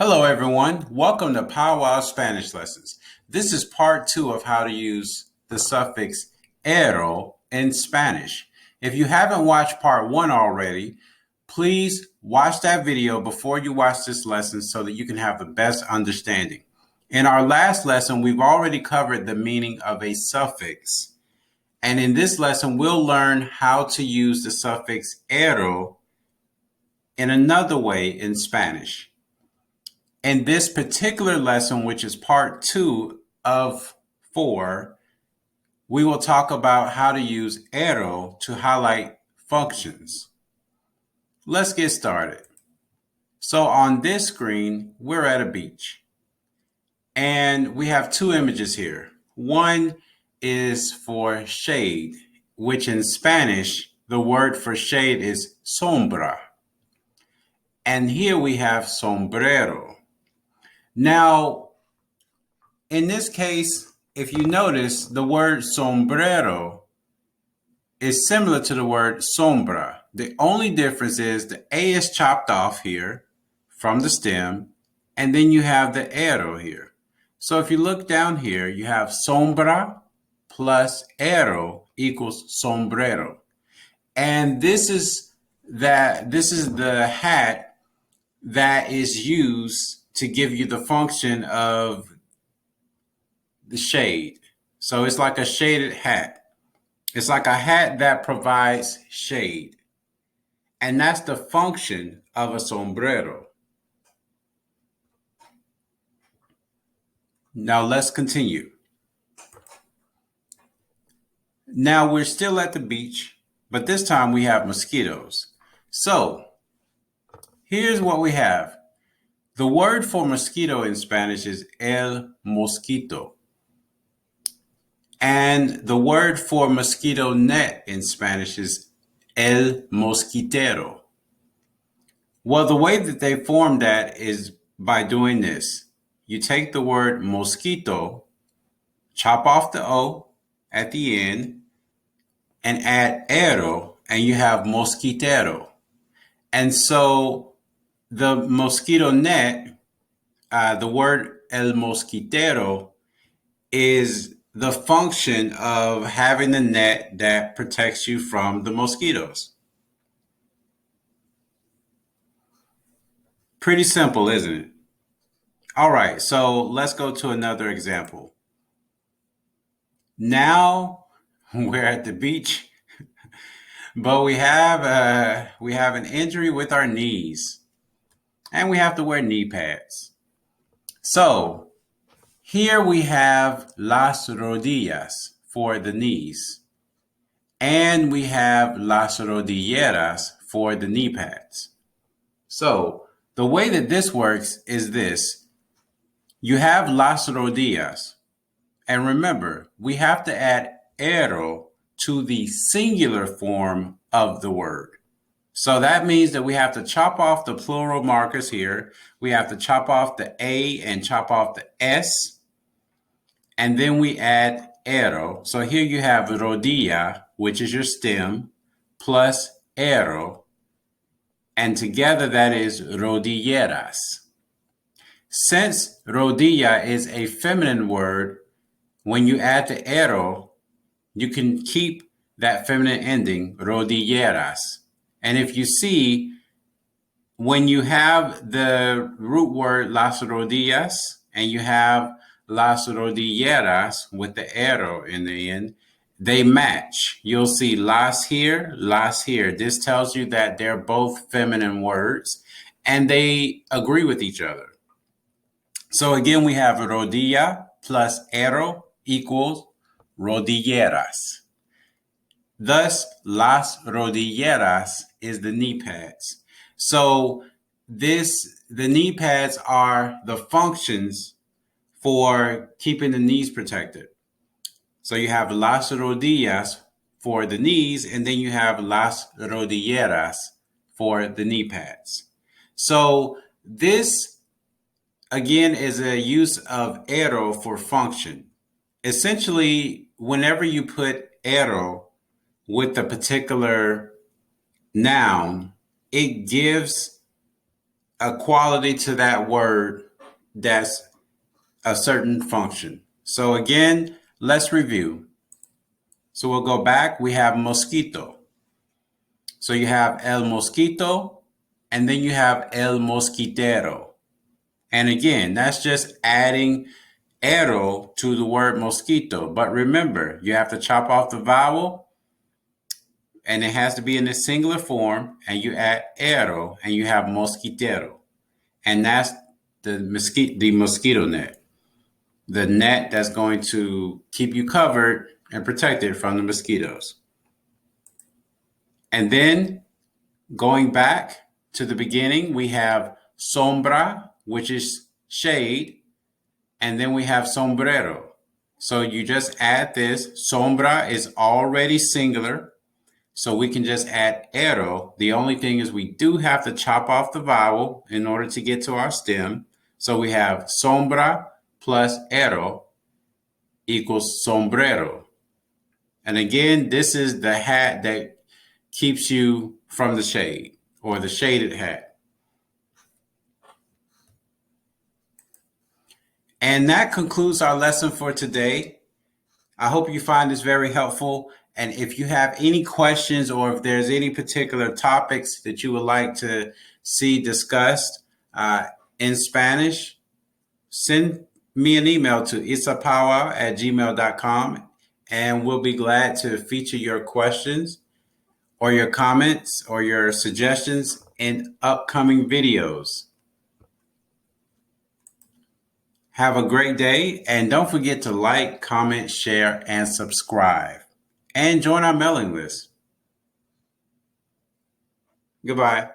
Hello, everyone. Welcome to Powwow Spanish Lessons. This is part 2 of how to use the suffix ero in Spanish. If you haven't watched part 1 already, please watch that video before you watch this lesson so that you can have the best understanding. In our last lesson, we've already covered the meaning of a suffix. And in this lesson, we'll learn how to use the suffix ero in another way in Spanish. In this particular lesson, which is part 2 of 4, we will talk about how to use ero to highlight functions. Let's get started. So on this screen, we're at a beach. And we have 2 images here. One is for shade, which in Spanish, the word for shade is sombra. And here we have sombrero. Now, in this case, if you notice, the word sombrero is similar to the word sombra. The only difference is the A is chopped off here from the stem, and then you have the ero here. So if you look down here, you have sombra plus ero equals sombrero. And this is the hat that is used to give you the function of the shade. So it's like a shaded hat. It's like a hat that provides shade. And that's the function of a sombrero. Now let's continue. Now we're still at the beach, but this time we have mosquitoes. So here's what we have. The word for mosquito in Spanish is el mosquito. And the word for mosquito net in Spanish is el mosquitero. Well, the way that they form that is by doing this. You take the word mosquito, chop off the O at the end, and add ero, and you have mosquitero. And so the mosquito net, the word el mosquitero, is the function of having the net that protects you from the mosquitoes. Pretty simple, isn't it? All right, so let's go to another example. Now we're at the beach, but we have an injury with our knees, and we have to wear knee pads. So here we have las rodillas for the knees, and we have las rodilleras for the knee pads. So the way that this works is this. You have las rodillas, and remember, we have to add ero to the singular form of the word. So that means that we have to chop off the plural markers here. We have to chop off the A and chop off the S. And then we add ero. So here you have rodilla, which is your stem, plus ero. And together that is rodilleras. Since rodilla is a feminine word, when you add the ero, you can keep that feminine ending, rodilleras. And if you see, when you have the root word las rodillas and you have las rodilleras with the ero in the end, they match. You'll see las here, las here. This tells you that they're both feminine words and they agree with each other. So again, we have rodilla plus ero equals rodilleras. Thus, las rodilleras is the knee pads. So the knee pads are the functions for keeping the knees protected. So you have las rodillas for the knees, and then you have las rodilleras for the knee pads. So this, again, is a use of ero for function. Essentially, whenever you put ero with a particular noun, it gives a quality to that word that's a certain function. So again, let's review. So we'll go back. We have mosquito. So you have el mosquito, and then you have el mosquitero. And again, that's just adding ero to the word mosquito. But remember, you have to chop off the vowel, and it has to be in the singular form, and you add ero, and you have mosquitero. And that's the mosquito net, the net that's going to keep you covered and protected from the mosquitoes. And then going back to the beginning, we have sombra, which is shade, and then we have sombrero. So you just add this. Sombra is already singular, so we can just add ero. The only thing is we do have to chop off the vowel in order to get to our stem. So we have sombra plus ero equals sombrero. And again, this is the hat that keeps you from the shade, or the shaded hat. And that concludes our lesson for today. I hope you find this very helpful. And if you have any questions, or if there's any particular topics that you would like to see discussed in Spanish, send me an email to isapawa@gmail.com, and we'll be glad to feature your questions or your comments or your suggestions in upcoming videos. Have a great day, and don't forget to like, comment, share, and subscribe. And join our mailing list. Goodbye.